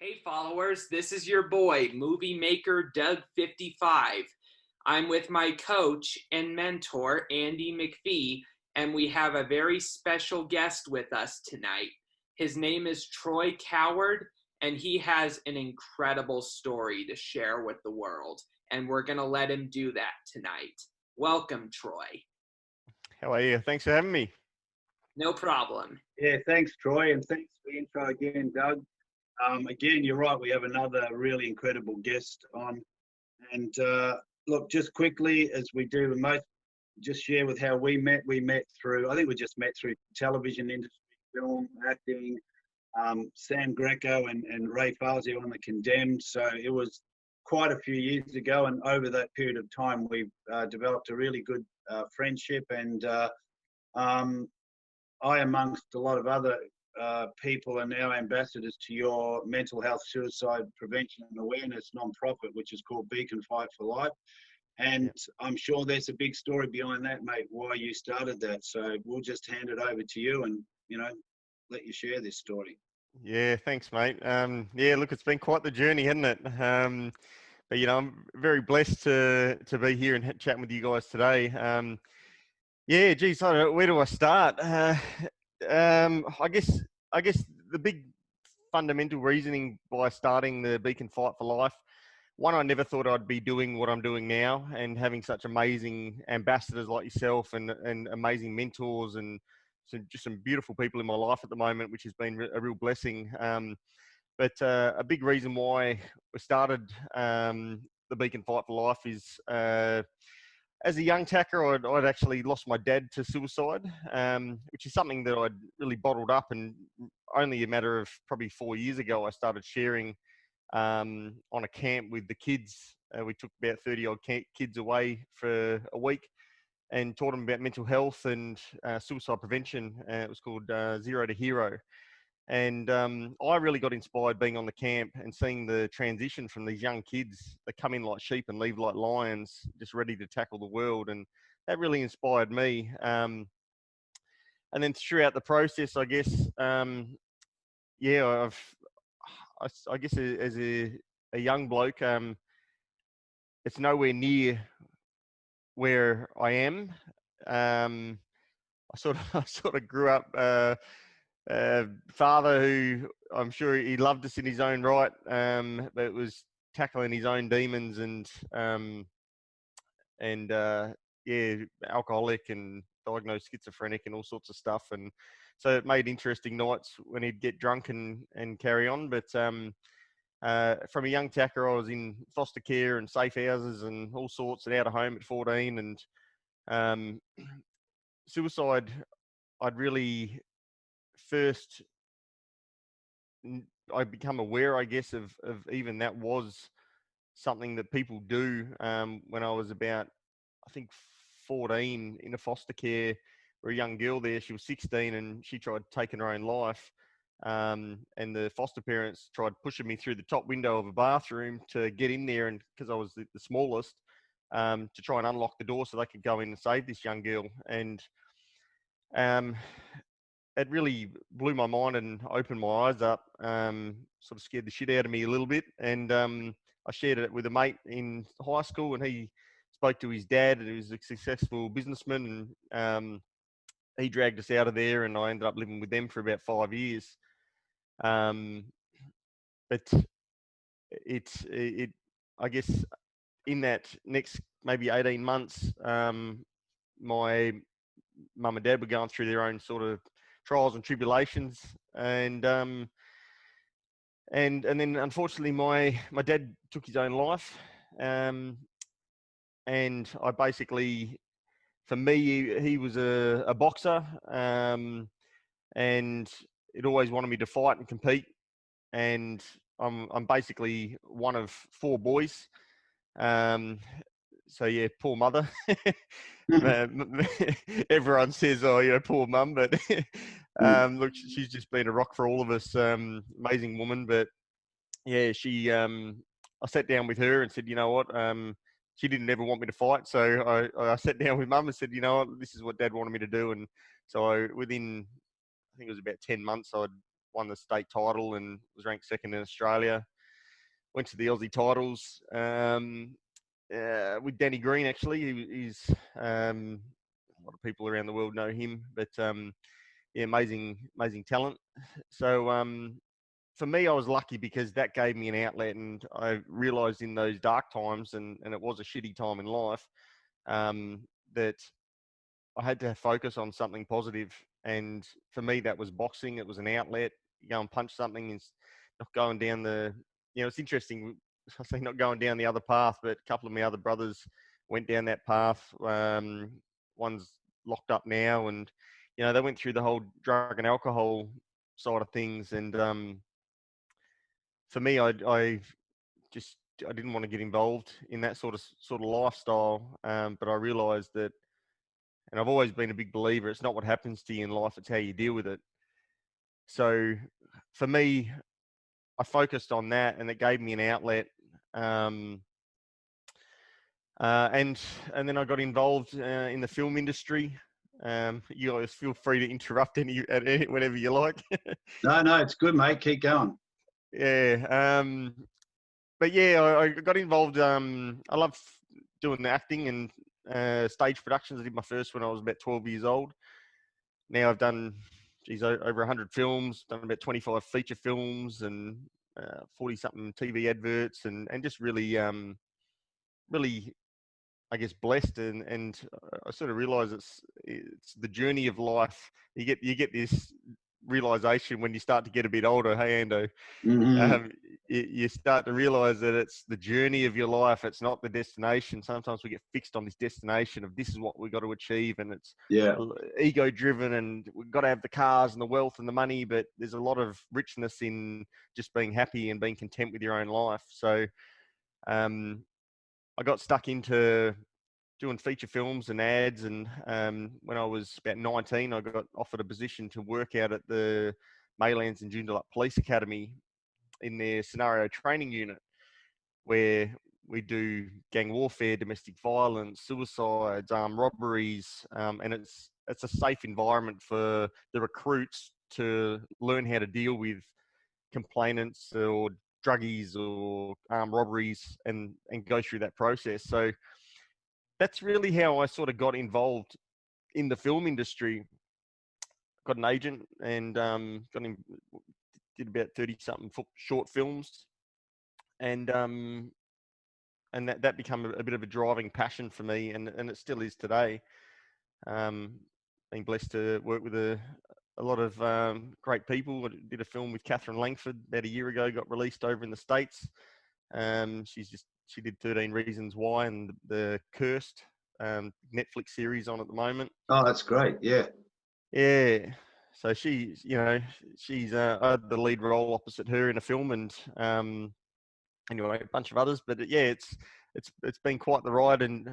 Hey followers, this is your boy, movie maker Doug55. I'm with my coach and mentor, Andy McPhee, and we have a very special guest with us tonight. His name is Troy Coward, and he has an incredible story to share with the world, and we're going to let him do that tonight. Welcome, Troy. How are you? Thanks for having me. No problem. Yeah, thanks, Troy, and thanks for the intro again, Doug. Again, you're right. We have another really incredible guest on. And look, just quickly, as we do with most, just share with how we met. We met through, I think we just met through television industry, film, acting, Sam Greco and Ray Fazio on The Condemned. So it was quite a few years ago. And over that period of time, we've developed a really good friendship. And um, I, amongst a lot of other people, are now ambassadors to your mental health suicide prevention and awareness nonprofit, which is called Beacon Fight for Life. And I'm sure there's a big story behind that, mate, why you started that. So we'll just hand it over to you and, let you share this story. Yeah, thanks, mate. Look, it's been quite the journey, hasn't it? But I'm very blessed to be here and chatting with you guys today. Geez, I don't know, where do I start? I guess the big fundamental reasoning by starting the Beacon Fight for Life. One, I never thought I'd be doing what I'm doing now and having such amazing ambassadors like yourself and amazing mentors and just some beautiful people in my life at the moment, which has been a real blessing. But a big reason why we started the Beacon Fight for Life is as a young tacker, I'd actually lost my dad to suicide, which is something that I'd really bottled up. And only a matter of probably 4 years ago, I started sharing on a camp with the kids. We took about 30 odd kids away for a week and taught them about mental health and suicide prevention. It was called Zero to Hero. And I really got inspired being on the camp and seeing the transition from these young kids that come in like sheep and leave like lions, just ready to tackle the world. And that really inspired me. And then throughout the process, I guess, I guess as a young bloke, it's nowhere near where I am. I sort of grew up father who I'm sure he loved us in his own right, but it was tackling his own demons and alcoholic and diagnosed schizophrenic and all sorts of stuff. And so it made interesting nights when he'd get drunk and carry on. But from a young tacker, I was in foster care and safe houses and all sorts and out of home at 14. And suicide, I'd really first, I become aware, I guess, of even that was something that people do when I was about, I think, 14 in a foster care for a young girl there. She was 16 and she tried taking her own life. And the foster parents tried pushing me through the top window of a bathroom to get in there, and because I was the smallest, to try and unlock the door so they could go in and save this young girl. And it really blew my mind and opened my eyes up, sort of scared the shit out of me a little bit. And I shared it with a mate in high school, and he spoke to his dad, and he was a successful businessman, and he dragged us out of there, and I ended up living with them for about 5 years. But I guess in that next maybe 18 months, my mum and dad were going through their own sort of trials and tribulations, and then unfortunately my dad took his own life, and I basically, for me, he was a boxer, and it always wanted me to fight and compete, and I'm basically one of 4 boys. So yeah, poor mother. Everyone says, "Oh, poor mum," but look, she's just been a rock for all of us. Amazing woman, but yeah, she. I sat down with her and said, "You know what? She didn't ever want me to fight, so I sat down with mum and said, you know what? This is what Dad wanted me to do." And so within, I think it was about 10 months, I'd won the state title and was ranked second in Australia. Went to the Aussie titles with Danny Green. Actually, he's a lot of people around the world know him, but yeah, amazing talent. So for me, I was lucky because that gave me an outlet, and I realised in those dark times, and it was a shitty time in life, that I had to focus on something positive. And for me, that was boxing. It was an outlet. You go and punch something, and not going down the, it's interesting. I say not going down the other path, but a couple of my other brothers went down that path. One's locked up now, and, they went through the whole drug and alcohol side of things. And for me, I didn't want to get involved in that sort of lifestyle. But I realised that, and I've always been a big believer, it's not what happens to you in life, it's how you deal with it. So for me, I focused on that, and it gave me an outlet. And then I got involved in the film industry. You guys feel free to interrupt whenever you like. No, it's good, mate. Keep going. Yeah. But yeah, I got involved. I love doing the acting and stage productions. I did my first when I was about 12 years old. Now I've done, over 100 films, done about 25 feature films and 40-something TV adverts, and just really, I guess, blessed. And I sort of realised it's the journey of life. You get this realisation when you start to get a bit older. Hey, Ando. Mm-hmm. You start to realize that it's the journey of your life. It's not the destination. Sometimes we get fixed on this destination of this is what we've got to achieve, and it's ego driven, and we've got to have the cars and the wealth and the money, but there's a lot of richness in just being happy and being content with your own life. So I got stuck into doing feature films and ads, and when I was about 19, I got offered a position to work out at the Maylands and Joondalup Police Academy in their scenario training unit, where we do gang warfare, domestic violence, suicides, armed robberies, and it's a safe environment for the recruits to learn how to deal with complainants or druggies or armed robberies and go through that process. So that's really how I sort of got involved in the film industry. Got an agent and did about 30-something short films, and that became a bit of a driving passion for me, and it still is today. Being blessed to work with a lot of great people. I did a film with Catherine Langford about a year ago, got released over in the States. She did 13 Reasons Why and the Cursed Netflix series on at the moment. Oh, that's great. Yeah. Yeah. So she's I had the lead role opposite her in a film, and anyway, a bunch of others. But yeah, it's been quite the ride, and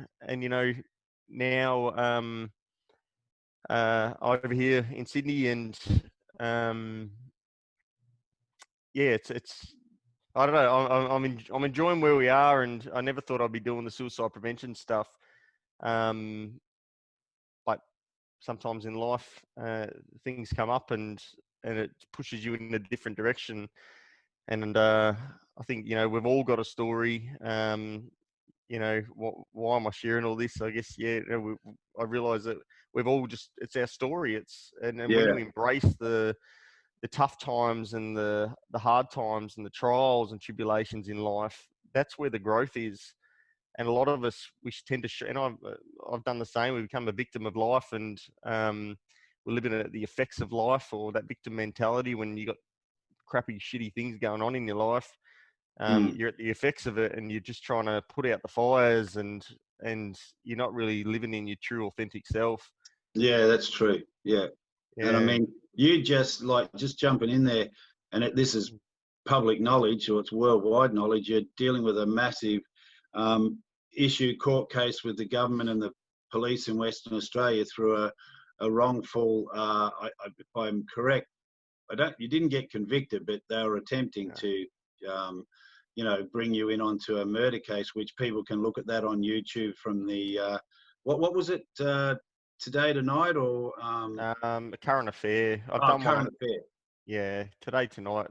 now over here in Sydney, and yeah, it's I don't know. I'm enjoying where we are, and I never thought I'd be doing the suicide prevention stuff. But sometimes in life, things come up, and it pushes you in a different direction. And I think we've all got a story. Why am I sharing all this? I guess I realise that we've all it's our story. And when you embrace the tough times and the hard times and the trials and tribulations in life, that's where the growth is. And a lot of us, we tend to, and I've done the same. We become a victim of life, and we're living at the effects of life, or that victim mentality. When you got crappy, shitty things going on in your life, you're at the effects of it, and you're just trying to put out the fires, and you're not really living in your true, authentic self. Yeah, that's true. Yeah. And I mean, you just jumping in there, and this is public knowledge, or it's worldwide knowledge. You're dealing with a massive court case with the government and the police in Western Australia through a wrongful. If I'm correct, you didn't get convicted, but they were attempting to, bring you in onto a murder case, which people can look at that on YouTube from the what was it? Today Tonight, or A Current Affair. I've done done Current one. Affair. Yeah, Today Tonight.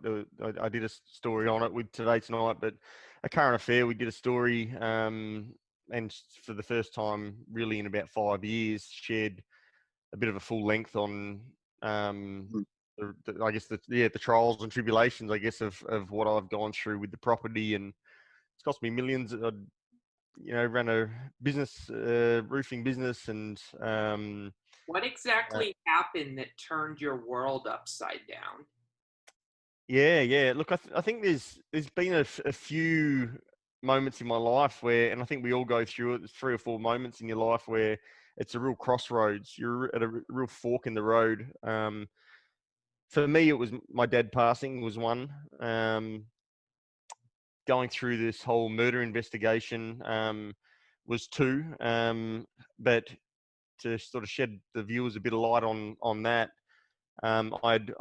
I did a story on it with Today Tonight, but a current affair. We did a story, and for the first time, really in about 5 years, shared a bit of a full length on, Mm. I guess the trials and tribulations, I guess, of what I've gone through with the property, and it's cost me millions. Ran a business, roofing business, and What exactly happened that turned your world upside down? yeah. Look, I think there's been a few moments in my life where, and I think we all go through it. There's 3 or 4 moments in your life where it's a real crossroads. You're at a real fork in the road. For me, it was my dad passing was one. Going through this whole murder investigation was 2. But to sort of shed the viewers a bit of light on that, I'd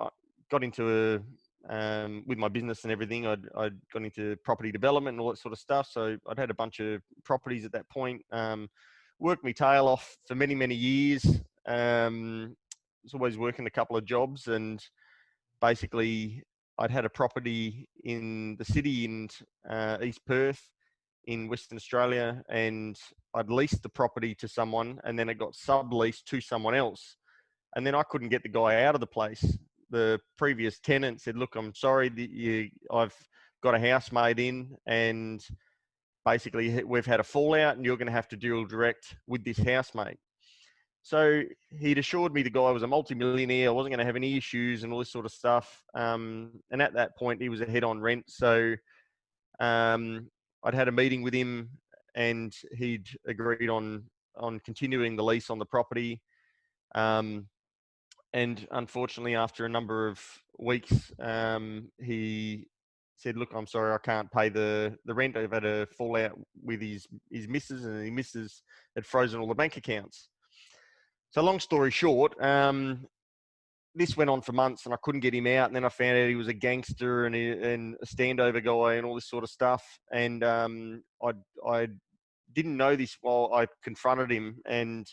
got into with my business and everything. I'd got into property development and all that sort of stuff. So I'd had a bunch of properties at that point. Worked my tail off for many years. Was always working a couple of jobs, and basically I'd had a property in the city in East Perth in Western Australia, and I'd leased the property to someone, and then it got subleased to someone else. And then I couldn't get the guy out of the place. The previous tenant said, "Look, I'm sorry, I've got a housemate in, and basically we've had a fallout, and you're going to have to deal direct with this housemate." So he'd assured me the guy was a multimillionaire, I wasn't going to have any issues and all this sort of stuff. And at that point, he was ahead on rent. So I'd had a meeting with him, and he'd agreed on continuing the lease on the property. And unfortunately, after a number of weeks, he said, "Look, I'm sorry, I can't pay the rent. I've had a fallout with his missus, and his missus had frozen all the bank accounts." So long story short, this went on for months, and I couldn't get him out. And then I found out he was a gangster and a standover guy and all this sort of stuff. And I didn't know this while I confronted him, and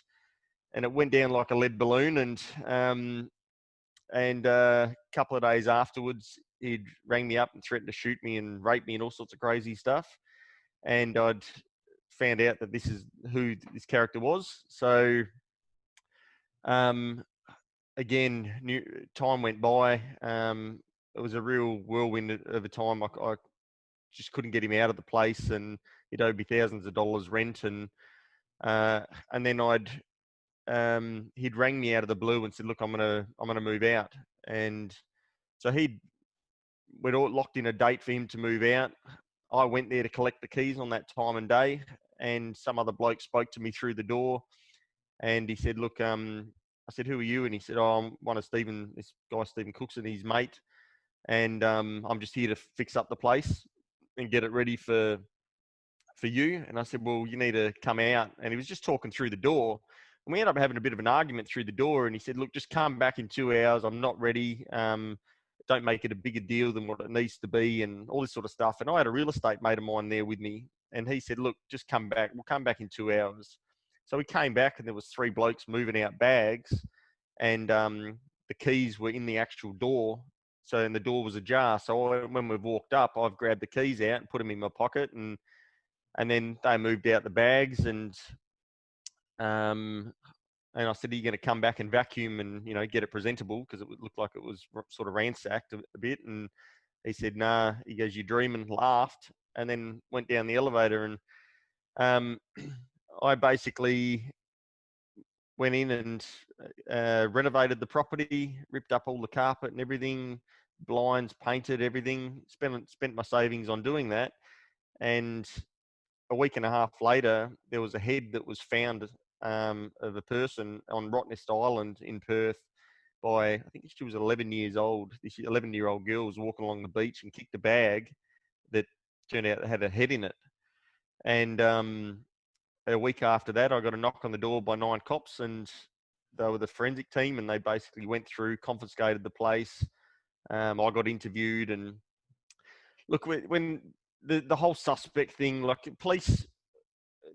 it went down like a lead balloon. And a couple of days afterwards, he'd rang me up and threatened to shoot me and rape me and all sorts of crazy stuff. And I'd found out that this is who this character was. So again, time went by. It was a real whirlwind of a time. I just couldn't get him out of the place, and he'd owed me thousands of dollars rent. And then he'd rang me out of the blue and said, "Look, I'm gonna move out." And so we'd all locked in a date for him to move out. I went there to collect the keys on that time and day, and some other bloke spoke to me through the door, and he said, "Look," I said, "Who are you?" And he said, "Oh, I'm one of this guy, Stephen Cookson, his mate, and I'm just here to fix up the place and get it ready for you." And I said, "Well, you need to come out." And he was just talking through the door, and we ended up having a bit of an argument through the door. And he said, "Look, just come back in 2 hours. I'm not ready. Don't make it a bigger deal than what it needs to be," and all this sort of stuff. And I had a real estate mate of mine there with me, and he said, "Look, just come back. We'll come back in 2 hours." So we came back, and there was 3 blokes moving out bags, and the keys were in the actual door. So, and the door was ajar. So when we walked up, I've grabbed the keys out and put them in my pocket, and then they moved out the bags, and I said, "Are you going to come back and vacuum and get it presentable, because it looked like it was sort of ransacked a bit?" And he said, "Nah." He goes, "You're dreaming," laughed, and then went down the elevator. And I basically went in and renovated the property, ripped up all the carpet and everything, blinds, painted everything, spent my savings on doing that. And a week and a half later, there was a head that was found of a person on Rottnest Island in Perth by, I think she was 11 years old. This 11-year-old girl was walking along the beach and kicked a bag that turned out had a head in it. And a week after that, I got a knock on the door by 9 cops, and they were the forensic team, and they basically went through, confiscated the place. I got interviewed, and look, when the whole suspect thing, like police,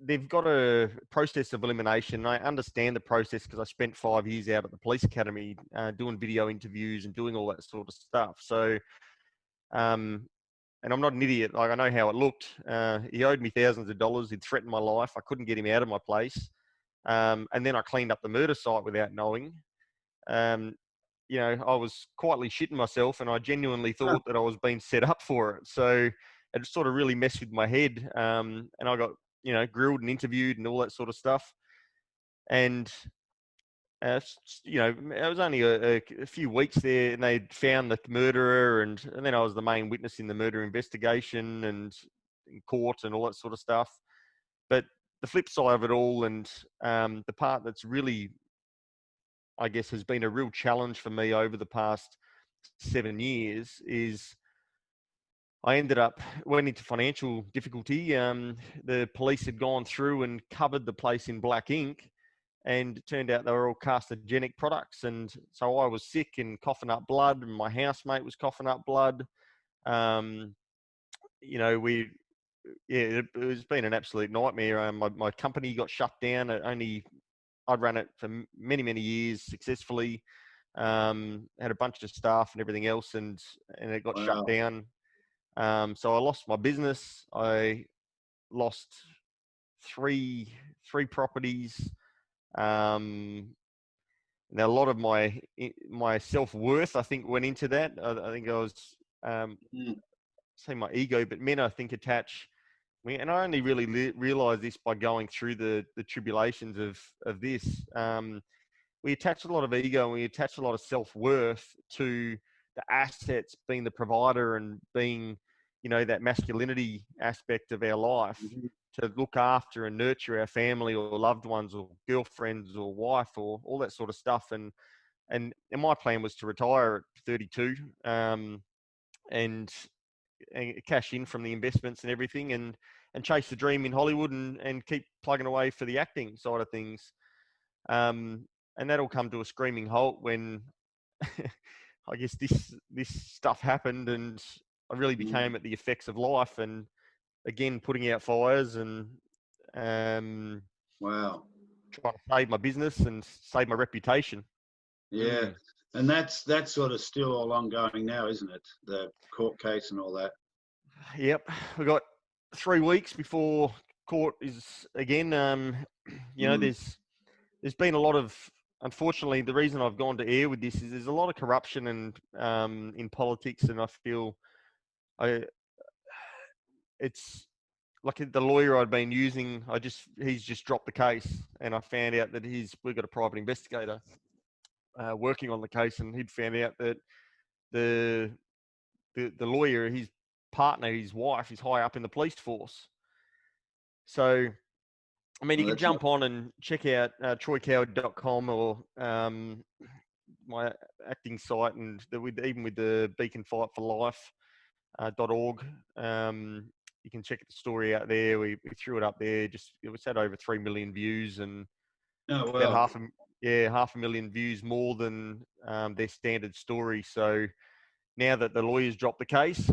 they've got a process of elimination. I understand the process because I spent 5 years out at the police academy doing video interviews and doing all that sort of stuff. So, and I'm not an idiot. Like, I know how it looked. He owed me thousands of dollars. He'd threatened my life. I couldn't get him out of my place. And then I cleaned up the murder site without knowing. You know, I was quietly shitting myself, and I genuinely thought that I was being set up for it. So it sort of really messed with my head. And I got, you know, grilled and interviewed and all that sort of stuff. And, you know, it was only a few weeks there, and they'd found the murderer, and then I was the main witness in the murder investigation and in court and all that sort of stuff. But the flip side of it all, and the part that's really, I guess, has been a real challenge for me over the past 7 years is I went into financial difficulty. The police had gone through and covered the place in black ink, and it turned out they were all carcinogenic products. And so I was sick and coughing up blood, and my housemate was coughing up blood. You know, it was been an absolute nightmare. My company got shut down. I'd run it for many, many years successfully. Had a bunch of staff and everything else, and it got shut down. So I lost my business. I lost three properties. Now a lot of my self-worth, I think, went into that. I think I was say my ego, but men, I think, attach. And I only really realised this by going through the tribulations of this. We attach a lot of ego, and we attach a lot of self-worth to the assets, being the provider and being, you know, that masculinity aspect of our life, to look after and nurture our family or loved ones or girlfriends or wife or all that sort of stuff. And my plan was to retire at 32 and cash in from the investments and everything, and chase the dream in Hollywood and keep plugging away for the acting side of things. And that'll come to a screaming halt when I guess this stuff happened, and I really became at the effects of life, and again putting out fires and trying to save my business and save my reputation. Yeah. And that's sort of still all ongoing now, isn't it? The court case and all that. Yep. We've got 3 weeks before court is again. You know, there's been a lot of, unfortunately, the reason I've gone to air with this is there's a lot of corruption and in politics, and I feel it's like the lawyer I'd been using. He's just dropped the case, and I found out that we've got a private investigator working on the case, and he'd found out that the lawyer, his partner, his wife, is high up in the police force. So, I mean, you can jump on and check out troycoward.com or my acting site, and even with the Beacon Fight for Life .org. You can check the story out there. We threw it up there. It was had over 3 million views, and about half a million views more than their standard story. So now that the lawyers dropped the case,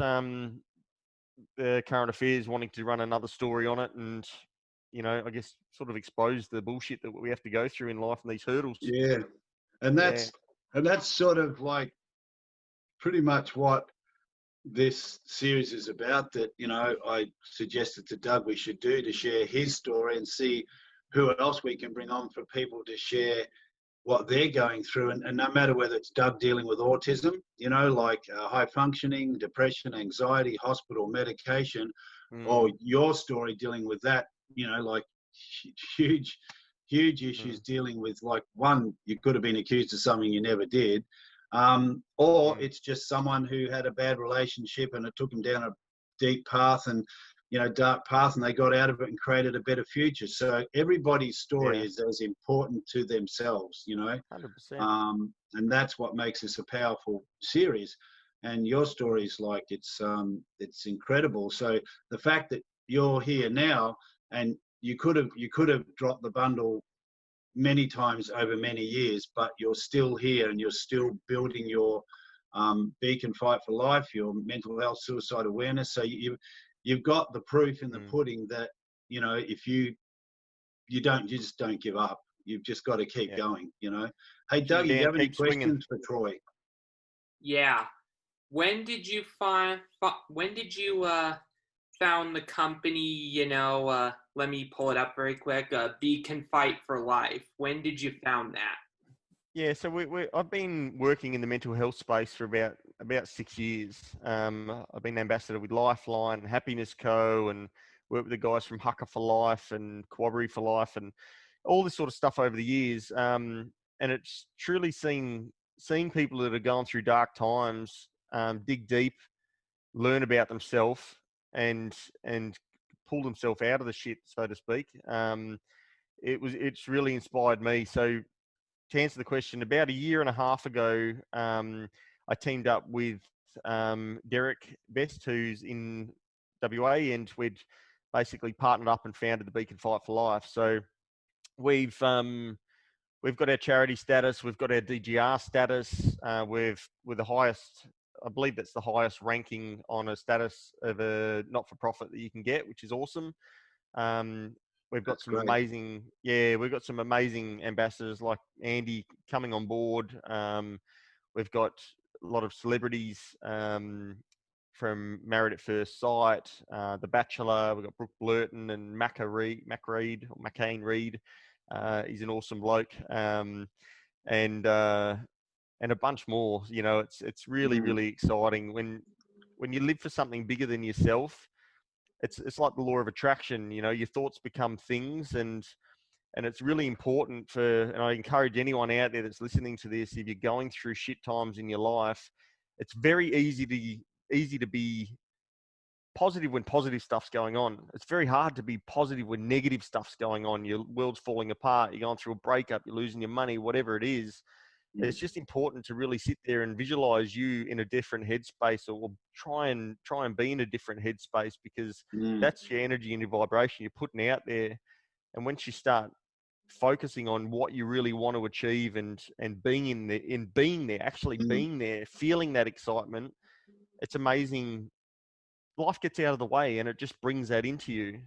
the Current Affairs wanting to run another story on it, and, you know, I guess sort of expose the bullshit that we have to go through in life and these hurdles. Yeah. And that's sort of like pretty much what this series is about, that, you know, I suggested to Doug we should do, to share his story and see who else we can bring on for people to share what they're going through. And no matter whether it's Doug dealing with autism, you know, like high functioning, depression, anxiety, hospital medication, or your story dealing with that, you know, like huge issues dealing with, like, one, you could have been accused of something you never did. Or it's just someone who had a bad relationship and it took them down a deep path and, you know, dark path, and they got out of it and created a better future. So everybody's story is as important to themselves, you know. 100%. And that's what makes this a powerful series. And your story is like, it's incredible. So the fact that you're here now, and you could have dropped the bundle many times over many years, but you're still here and you're still building your Beacon Fight for Life, your mental health suicide awareness. So you've got the proof in the pudding that, you know, if you you just don't give up. You've just got to keep going, you know. Hey, Keep Doug, you down, have any keep swinging. questions for Troy? Yeah. When did you found the company, let me pull it up very quick, Beacon Fight for Life? When did you found that? Yeah, so I've been working in the mental health space for about 6 years. I've been ambassador with Lifeline, Happiness Co, and worked with the guys from Hucker for Life and Cooperative for Life, and all this sort of stuff over the years. And it's truly seeing people that are going through dark times dig deep, learn about themselves, and pull themselves out of the shit, so to speak. It's really inspired me. So, to answer the question, about a year and a half ago, I teamed up with Derek Best, who's in WA, and we'd basically partnered up and founded the Beacon Fight for Life. So we've got our charity status, we've got our DGR status, we're the highest. I believe that's the highest ranking on a status of a not-for-profit that you can get, which is awesome. We've got That's some great. we've got some amazing ambassadors like Andy coming on board. We've got a lot of celebrities from Married at First Sight, The Bachelor. We've got Brooke Blurton and McCain Reed. He's an awesome bloke, and a bunch more. You know, it's really really exciting when you live for something bigger than yourself. It's like the law of attraction. You know, your thoughts become things, and it's really important and I encourage anyone out there that's listening to this, if you're going through shit times in your life, it's very easy to be positive when positive stuff's going on. It's very hard to be positive when negative stuff's going on. Your world's falling apart, you're going through a breakup, you're losing your money, whatever it is. It's just important to really sit there and visualize you in a different headspace, or try and be in a different headspace, because that's your energy and your vibration you're putting out there. And once you start focusing on what you really want to achieve, and being there, actually being there, feeling that excitement, it's amazing. Life gets out of the way and it just brings that into you.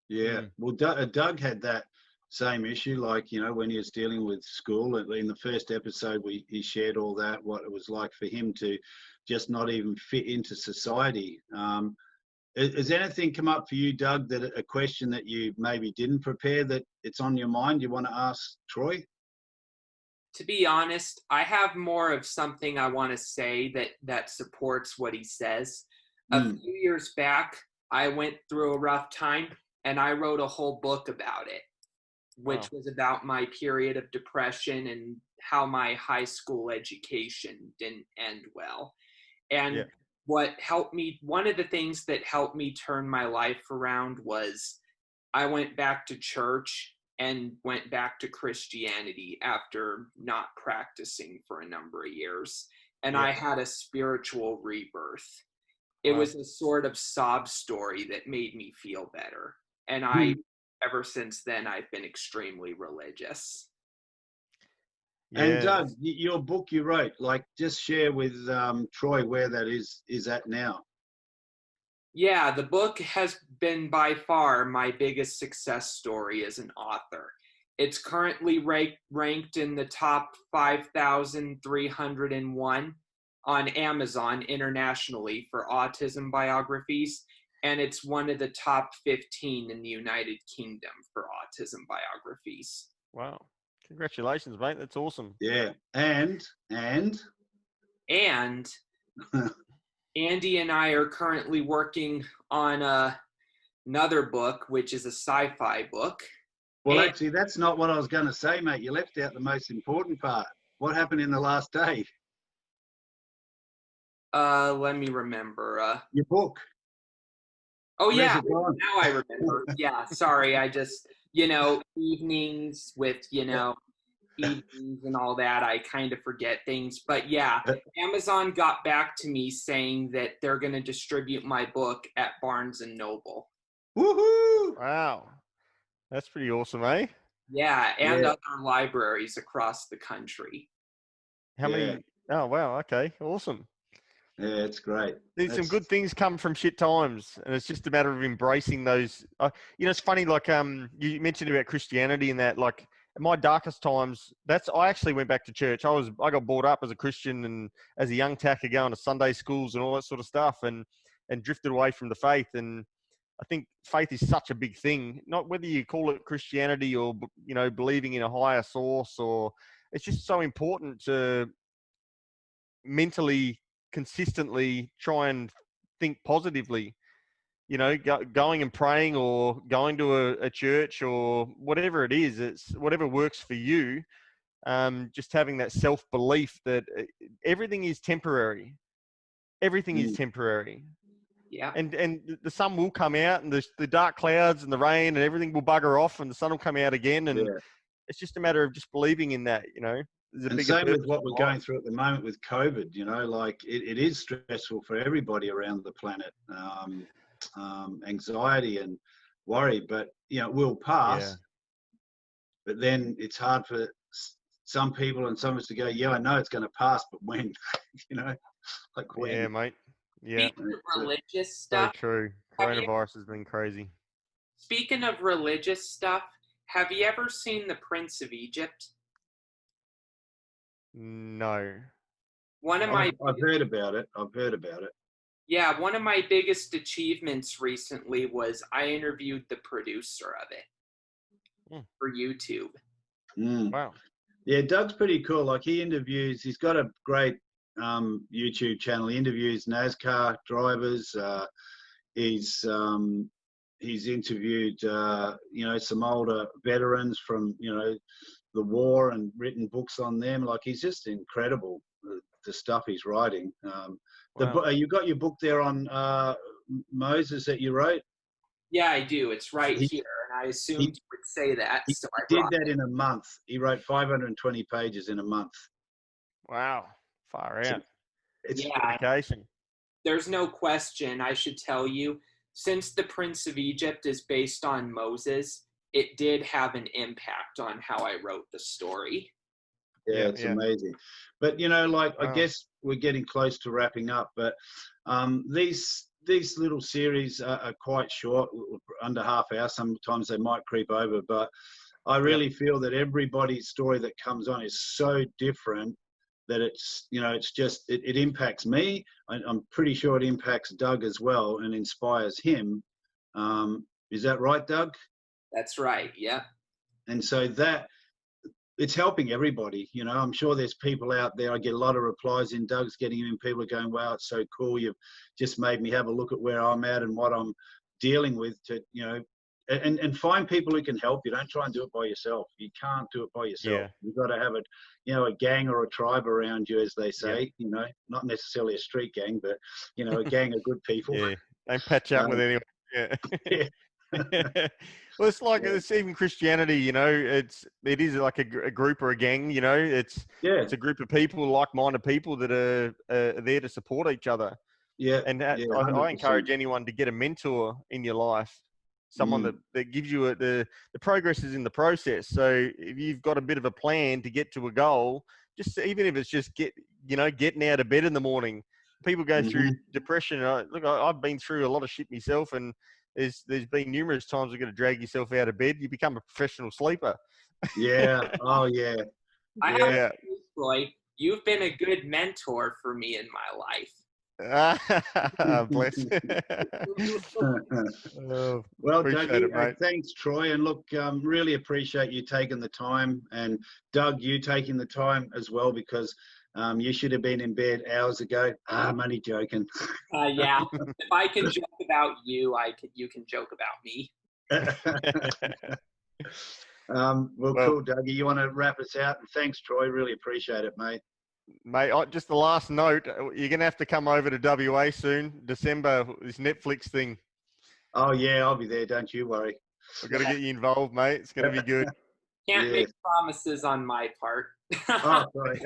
Yeah. Well, Doug had that same issue, like, you know, when he was dealing with school. In the first episode, he shared all that, what it was like for him to just not even fit into society. Has anything come up for you, Doug, that a question that you maybe didn't prepare, that it's on your mind you want to ask Troy? To be honest, I have more of something I want to say that supports what he says. A few years back, I went through a rough time, and I wrote a whole book about it, which was about my period of depression and how my high school education didn't end well. And one of the things that helped me turn my life around was I went back to church and went back to Christianity after not practicing for a number of years. And I had a spiritual rebirth. It was a sort of sob story that made me feel better. And ever since then, I've been extremely religious. And Yeah. Doug, your book you wrote, like, just share with Troy where that is at now. Yeah, the book has been by far my biggest success story as an author. It's currently ranked in the top 5,301 on Amazon internationally for autism biographies, and it's one of the top 15 in the United Kingdom for autism biographies. Wow. Congratulations, mate. That's awesome. Yeah. And Andy and I are currently working on another book, which is a sci-fi book. Well, actually, that's not what I was going to say, mate. You left out the most important part. What happened in the last day? Let me remember. Your book. Oh, Where's yeah. it gone? Now I remember. Yeah, sorry. I just, evenings with, evenings and all that, I kind of forget things. But yeah, Amazon got back to me saying that they're going to distribute my book at Barnes and Noble. Woohoo! Wow. That's pretty awesome, eh? Yeah, and other libraries across the country. How many? Oh, wow. Okay. Awesome. Yeah, it's great. There's some good things come from shit times, and it's just a matter of embracing those. It's funny, like you mentioned about Christianity and that, like in my darkest times, I actually went back to church. I got brought up as a Christian and as a young tacker going to Sunday schools and all that sort of stuff, and drifted away from the faith. And I think faith is such a big thing. Not whether you call it Christianity or believing in a higher source, or it's just so important to mentally consistently try and think positively, going and praying or going to a church or whatever it is. It's whatever works for you. Just having that self-belief that everything is temporary. Everything is temporary. Yeah. And the sun will come out, and the dark clouds and the rain and everything will bugger off, and the sun will come out again. And it's just a matter of just believing in that, And same with what we're going through at the moment with COVID, like it is stressful for everybody around the planet. Anxiety and worry, but it will pass. Yeah. But then it's hard for some people and some of us to go, yeah, I know it's going to pass, but when, like when? Yeah, mate. Yeah. Speaking of religious So stuff, true. Coronavirus has been crazy. Speaking of religious stuff, have you ever seen The Prince of Egypt? No. I've heard about it. Yeah, one of my biggest achievements recently was I interviewed the producer of it for YouTube. Wow. Yeah, Doug's pretty cool. Like he's got a great YouTube channel. He interviews NASCAR drivers. He's interviewed some older veterans from the war and written books on them. Like he's just incredible, the stuff he's writing. Wow. You got your book there on Moses that you wrote? Yeah, I do. It's right here, and I assumed you would say that. He did that in a month. He wrote 520 pages in a month. Wow. Far out. It's dedication. There's no question, I should tell you, since The Prince of Egypt is based on Moses, it did have an impact on how I wrote the story. Yeah, it's amazing. But, I guess we're getting close to wrapping up, but these little series are quite short, under half hour. Sometimes they might creep over, but I really feel that everybody's story that comes on is so different that it's just, it impacts me. I'm pretty sure it impacts Doug as well and inspires him. Is that right, Doug? That's right, yeah. And so it's helping everybody. I'm sure there's people out there. I get a lot of replies in. Doug's getting in. People are going, wow, it's so cool. You've just made me have a look at where I'm at and what I'm dealing with to, and find people who can help you. Don't try and do it by yourself. You can't do it by yourself. Yeah. You've got to have a gang or a tribe around you, as they say, not necessarily a street gang, but, a gang of good people. Yeah. Don't patch up with anyone. Yeah. Well, it's like it's even Christianity, it is like a group or a gang, it's a group of people, like-minded people that are there to support each other. Yeah. And I encourage anyone to get a mentor in your life, someone that gives you the progress is in the process. So if you've got a bit of a plan to get to a goal, just even if it's just getting out of bed in the morning. People go through depression. Look, I've been through a lot of shit myself, and there's been numerous times you've got to drag yourself out of bed. You become a professional sleeper. Yeah. Oh, yeah. I have to say, Roy, you've been a good mentor for me in my life. Bless. Well, Dougie, Dougie, thanks, Troy. And look, really appreciate you taking the time. And Doug, you taking the time as well, because you should have been in bed hours ago. I'm only joking. Yeah. If I can joke about you, you can joke about me. Well, cool, Dougie. You want to wrap us out? And thanks, Troy. Really appreciate it, mate. Mate, just the last note, you're going to have to come over to WA soon, December, this Netflix thing. Oh, yeah, I'll be there. Don't you worry. We've got to get you involved, mate. It's going to be good. Can't make promises on my part. Oh, sorry.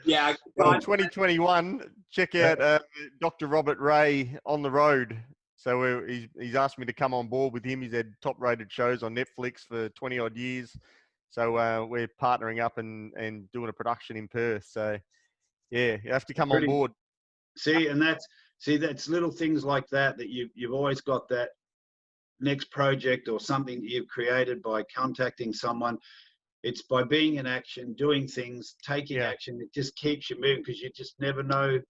Yeah. Well, 2021, check out Dr. Robert Ray on the road. So he's asked me to come on board with him. He's had top-rated shows on Netflix for 20-odd years. So we're partnering up and doing a production in Perth. So, yeah, you have to come on board. See, and that's little things like that you've always got that next project or something that you've created by contacting someone. It's by being in action, doing things, taking Yeah. action. It just keeps you moving because you just never know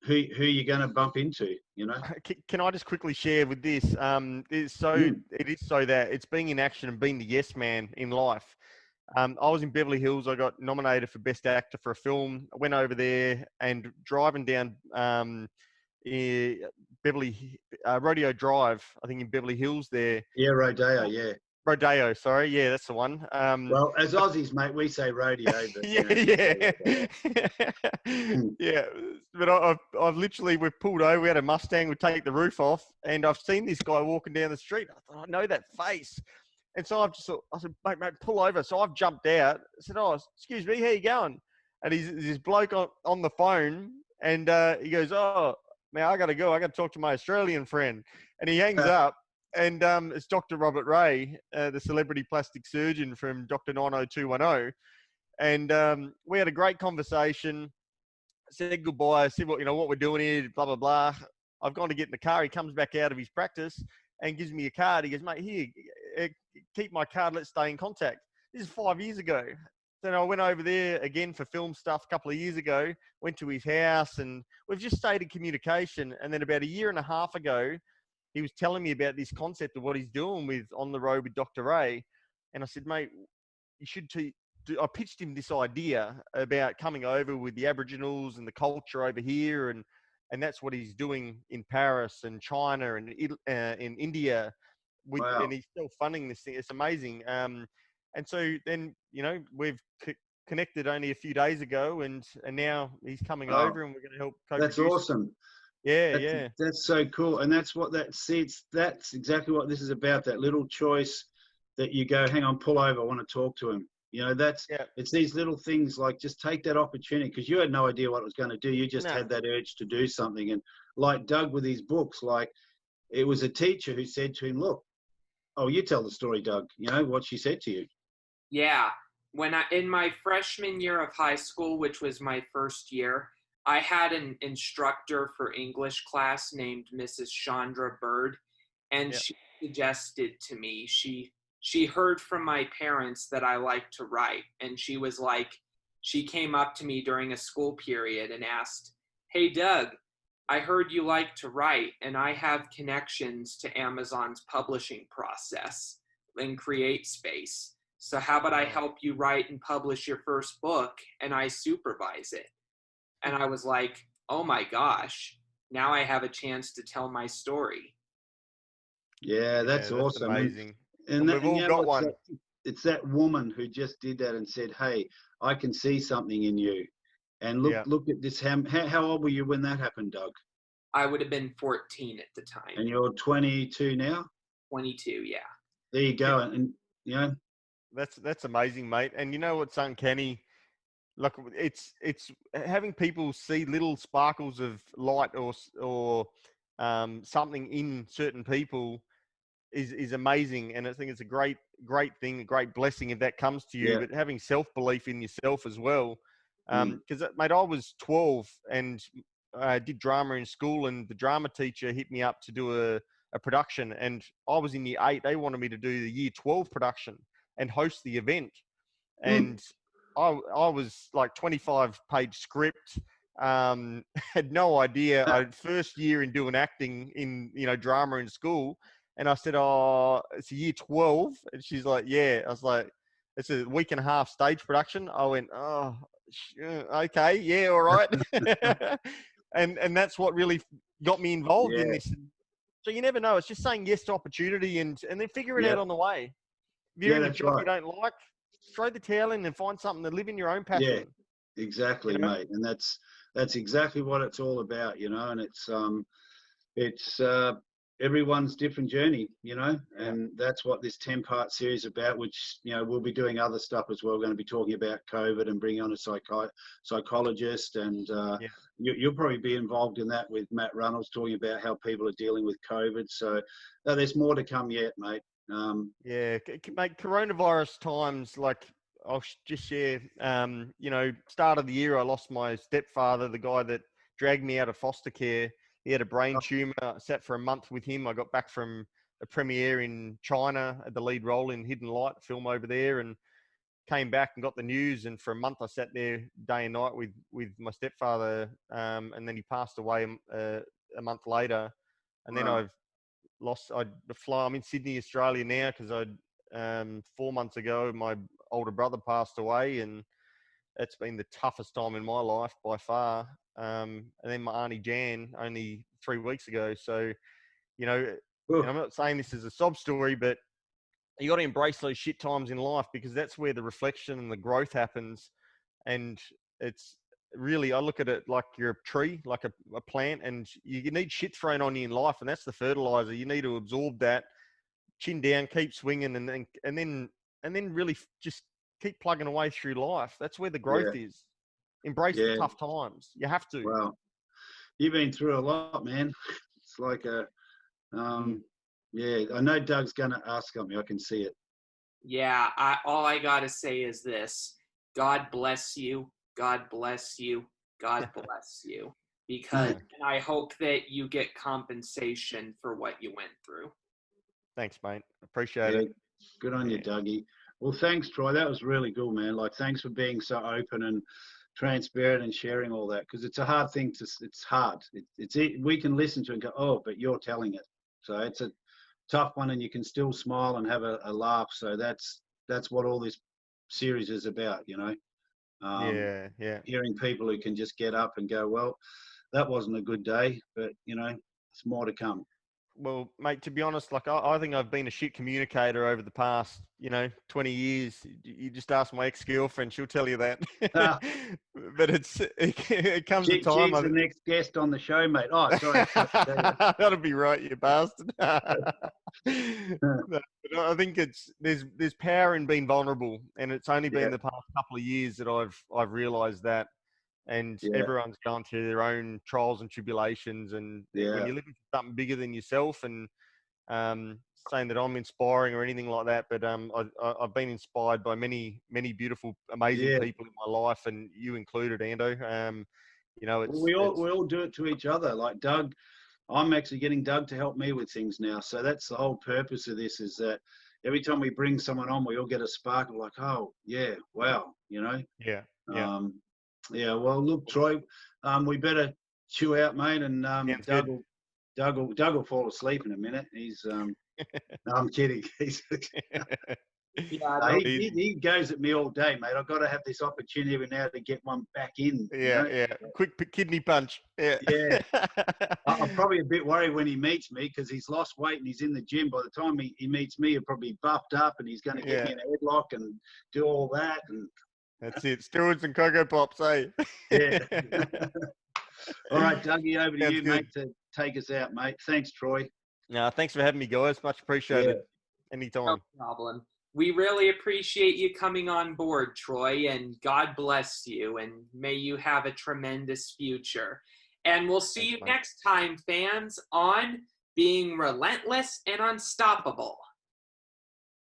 who you're going to bump into, you know. Can I just quickly share with this? It is so that it's being in action and being the yes man in life. I was in Beverly Hills. I got nominated for Best Actor for a film. I went over there and driving down Beverly Rodeo Drive, I think in Beverly Hills there. Yeah, Rodeo, yeah. Rodeo, sorry. Yeah, that's the one. Well, as Aussies, mate, we say rodeo, but yeah. Yeah. But I've literally, we've pulled over, we had a Mustang, we take the roof off, and I've seen this guy walking down the street. I thought, I know that face. And so I said, mate, pull over. So I've jumped out. I said, oh, excuse me, how you going? And he's this bloke on the phone, and he goes, oh, man, I got to go. I got to talk to my Australian friend. And he hangs up. And it's Dr. Robert Ray, the celebrity plastic surgeon from Dr. 90210. And we had a great conversation. Said goodbye. I said, what we're doing here, blah, blah, blah. I've gone to get in the car. He comes back out of his practice and gives me a card. He goes, mate, here, keep my card. Let's stay in contact. This is 5 years ago. Then I went over there again for film stuff a couple of years ago, went to his house, and we've just stayed in communication. And then about a year and a half ago, he was telling me about this concept of what he's doing with On the Road with Dr. Ray. And I said, mate, you should I pitched him this idea about coming over with the Aboriginals and the culture over here. And that's what he's doing in Paris and China and in India. Wow. And he's still funding this thing. It's amazing. And so then, we've connected only a few days ago, and now he's coming over, and we're going to help co-produce. That's awesome. Yeah, that's so cool. And that's exactly what this is about, that little choice that you go, hang on, pull over, I want to talk to him. It's these little things, like just take that opportunity, because you had no idea what it was going to do. You just had that urge to do something. And like Doug with his books, like it was a teacher who said to him, look, you tell the story, Doug, what she said to you. Yeah. In my freshman year of high school, which was my first year, I had an instructor for English class named Mrs. Chandra Bird, and she suggested to me, she heard from my parents that I like to write, and she came up to me during a school period and asked, hey, Doug, I heard you like to write, and I have connections to Amazon's publishing process and Create Space. So how about I help you write and publish your first book, and I supervise it? And I was like, oh my gosh, now I have a chance to tell my story. Yeah, that's awesome. Amazing. And we've all got one. It's that woman who just did that and said, hey, I can see something in you. And look at this. How old were you when that happened, Doug? I would have been 14 at the time. And you're 22 now? 22, yeah. There you go. And That's amazing, mate. And you know what's uncanny? Like it's having people see little sparkles of light or something in certain people is amazing. And I think it's a great thing, a great blessing if that comes to you. But having self-belief in yourself as well. Because mate, I was 12 and I did drama in school, and the drama teacher hit me up to do a production, and I was in year 8. They wanted me to do the year 12 production and host the event. And I was like 25-page script, had no idea. First year in doing acting in, drama in school. And I said, it's a year 12. And she's like, yeah. I was like, it's a week and a half stage production. I went, okay, yeah, all right. and that's what really got me involved in this. So you never know. It's just saying yes to opportunity and then figure it out on the way. If you're in a job you don't like, throw the towel in and find something to live in your own passion. Yeah, exactly, mate. And that's exactly what it's all about, and it's everyone's different journey, and that's what this 10-part series is about, which, we'll be doing other stuff as well. We're going to be talking about COVID and bringing on a psychologist, and you'll probably be involved in that with Matt Reynolds, talking about how people are dealing with COVID. So there's more to come yet, mate. Mate, coronavirus times, like I'll just share, start of the year, I lost my stepfather, the guy that dragged me out of foster care. He had a brain tumor. I sat for a month with him. I got back from a premiere in China at the lead role in Hidden Light, film over there, and came back and got the news. And for a month, I sat there day and night with my stepfather. And then he passed away a month later. And then Wow. I'm in Sydney, Australia now, because 4 months ago, my older brother passed away, and it's been the toughest time in my life by far. And then my auntie Jan only 3 weeks ago. So, you know, Ooh. and I'm not saying this is a sob story, but you got to embrace those shit times in life, because that's where the reflection and the growth happens. And it's really, I look at it like you're a tree, like a plant, and you need shit thrown on you in life, and that's the fertilizer. You need to absorb that, chin down, keep swinging, and then really just keep plugging away through life. That's where the growth is. Embrace the Yeah. tough times. You have to. Wow. You've been through a lot, man. It's like yeah, I know Doug's going to ask something. I can see it. Yeah, all I got to say is this. God bless you. God bless you. God bless you. Because and I hope that you get compensation for what you went through. Thanks, mate. Appreciate it. Good on you, Dougie. Well, thanks, Troy. That was really cool, man. Like, thanks for being so open and transparent and sharing all that, because it's a hard thing it's hard. We can listen to it and go, oh, but you're telling it. So it's a tough one, and you can still smile and have a laugh. So that's what all this series is about, you know. Hearing people who can just get up and go, well, that wasn't a good day, but you know, it's more to come. Well, mate, to be honest, like I think I've been a shit communicator over the past, 20 years. You just ask my ex-girlfriend, she'll tell you that. But it comes a time. She's the next guest on the show, mate. Oh, sorry. That'll be right, you bastard. But I think there's power in being vulnerable, and it's only been the past couple of years that I've realised that. And everyone's gone through their own trials and tribulations. And when you're living for something bigger than yourself, and saying that I'm inspiring or anything like that, but I've been inspired by many, many beautiful, amazing people in my life, and you included, Ando. We all do it to each other. Like Doug, I'm actually getting Doug to help me with things now. So that's the whole purpose of this, is that every time we bring someone on, we all get a spark of like, oh, yeah, wow, you know? Yeah, well, look, Troy, we better chew out, mate, and Doug will fall asleep in a minute. He's, no, I'm kidding. He goes at me all day, mate. I've got to have this opportunity every now to get one back in. Quick kidney punch. I'm probably a bit worried when he meets me, because he's lost weight and he's in the gym. By the time he meets me, he'll probably be buffed up, and he's going to get me in a headlock and do all that. And that's it. Steroids and Cocoa Pops, eh? All right, Dougie, over to you, mate, to take us out, mate. Thanks, Troy. No, thanks for having me, guys. Much appreciated. Anytime. No problem. We really appreciate you coming on board, Troy, and God bless you, and may you have a tremendous future. And we'll see you next time, fans, on Being Relentless and Unstoppable.